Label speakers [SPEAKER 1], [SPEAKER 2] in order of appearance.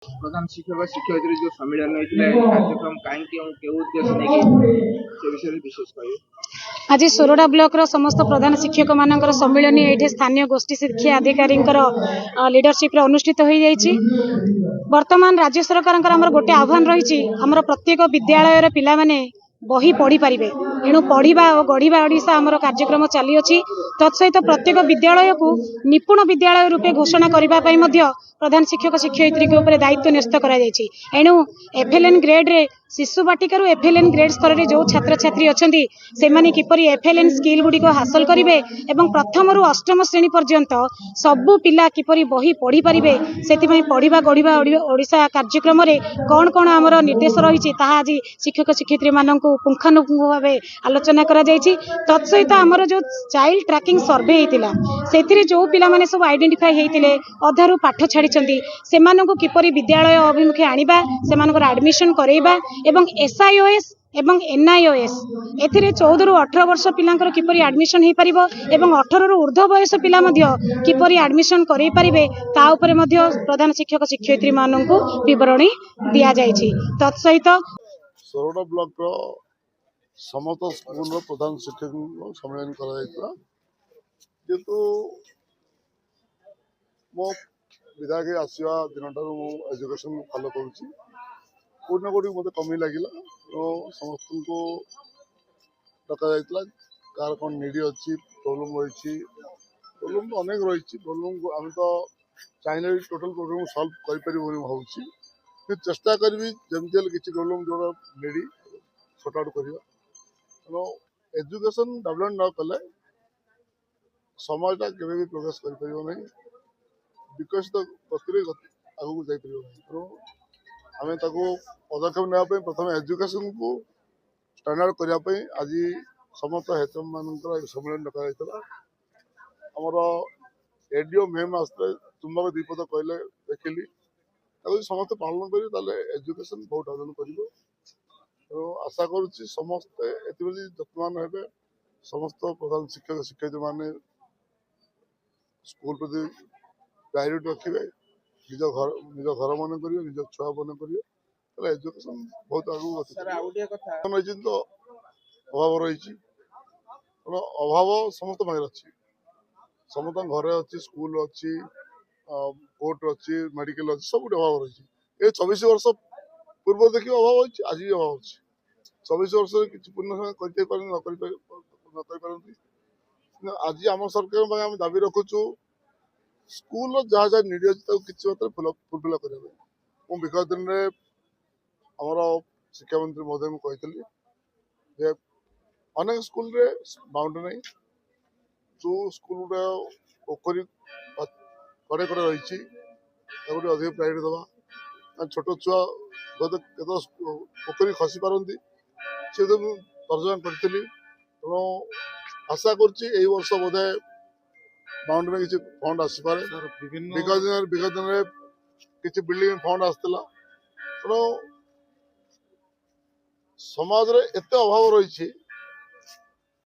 [SPEAKER 1] प्रधान शिक्षक शिक्षयित्री जो सम्मेलन कार्यक्रम कहीं उद्देश्य नहीं से विषय विशेष कहे
[SPEAKER 2] आज सोरडा ब्लॉक रो समस्त प्रधान शिक्षक मानकर सम्मिलनी ये स्थानीय गोष्ठी शिक्षा अधिकारी लीडरशिप अनुष्ठित हो जाइए। वर्तमान राज्य सरकार गोटे आह्वान रही प्रत्येक विद्यालय पिला माने बही पढ़ी पारे एणु पढ़ा और गढ़ा ओडिशा आमर कार्यक्रम चली अच्छी तत्सहित प्रत्येक विद्यालय को निपुण विद्यालय रूपे घोषणा करने प्रधान शिक्षक शिक्षयित्री के ऊपर दायित्व न्यस्त एणु एफएलएन ग्रेड रे शिशु बाटिकार एफएलएन ग्रेड स्तर में जो छात्र छात्री अच्छा से किपरि एफएलएन स्किल गुड़ी हासिल करेंगे और प्रथम रु अष्टम श्रेणी पर्यंत सबू पिला किपरि बही पढ़ी पारे से पढ़ा गढ़ा ओडिशा कार्यक्रम कौन कौन आमर निर्देश रही आज शिक्षक शिक्षयित्री मानक पुंखानुपुंख भाव आलोचना करा जायछि। तत्सहित आमर जो चाइल्ड ट्रैकिंग सर्वे होता से जो पिला माने सब आइडेंटिफाई होते अधारू पाठ छाड़ी से किपरि विद्यालय अभिमुखे आनिबा सेमानकर एडमिशन करैबा एवं एसआईओएस एवं एनआईओएस एथिरे 14 रु 18 वर्ष पिलांकर किपरि एडमिशन हो पारिबो एवं 18 रु ऊर्ध्व बयस पिला मध्य किपरि एडमिशन करै पारिबे ता उपरे मध्य प्रधान शिक्षक शिक्षयित्री माननकु विवरणी दिया जायछि। तत्सहित
[SPEAKER 3] सोरडा ब्लॉक रो समस्त स्कूल प्रधान शिक्षक सम्मेलन करा जेतु मो विधायक आसवा दिन एजुकेशन फॉलो करुँची कौट ना कौट मत कमी लगे तो समस्त को डक जाता कार कौन निडी अच्छी प्रोब्लेम रही प्रोब्लेम तो अनेक रही प्रोब्लेम को आम तो चाहिए टोटाल प्रोब्लेम सल्व कर भावी चेष्टा करी जमी किसी प्रोब्लेम जो निडी सर्ट आउट करवा एजुकेशन डेवलप न कले समाजटा केवे भी प्रोग्रेस कर विकसित गति आगू जापर तेणु आम पदक्षेप ना प्रथम एजुकेशन को स्टैंडर्ड करने आज समस्त हेतम मान सम्मेलन डक आमर एडीओ मेम आसते तुम्बाक दीपद कहले देखिली समस्त पालन कर एजुकेशन बहुत आर्जन कर आशा करुच्ची समस्ते यत्नवान हे समस्त प्रधान शिक्षक शिक्षयित्री मान स्कूल प्रति प्रायोरिटी रखिए निज घर मन कर निज छुआ मन कर एजुकेशन बहुत आगे तो अभाव रही अभाव समस्त पाखे अच्छी समस्त घर अच्छी स्कूल अच्छी कोर्ट अच्छी मेडिकल अच्छी सब अभाव रही ये 24 वर्ष पूर्व देखिए अभाव अच्छी आज भी अभाव अच्छी 24 वर्ष किसी पूर्ण न आज आम सरकार आम दाबी रखुचु स्कूल जहाँ जहाँ निडी अच्छी किसी मात्रा फुलफिल करने विगत दिन में आमर शिक्षा मंत्री महोदय कही अनेक स्कूल रे बाउंड्री नहीं जो स्कूल पोखरी कड़े कड़े रही अधिक प्रायोरिटी दवा छोट छुआ पोखरी खसी पारती से तर्जमा करी तेणु आशा कर वर्ष बोधे बाउंड्री में किसी फंड आसपे विगत दिन में किसी बिल्डिंग फंड आसाला तेणु समाज रे एते अभाव रही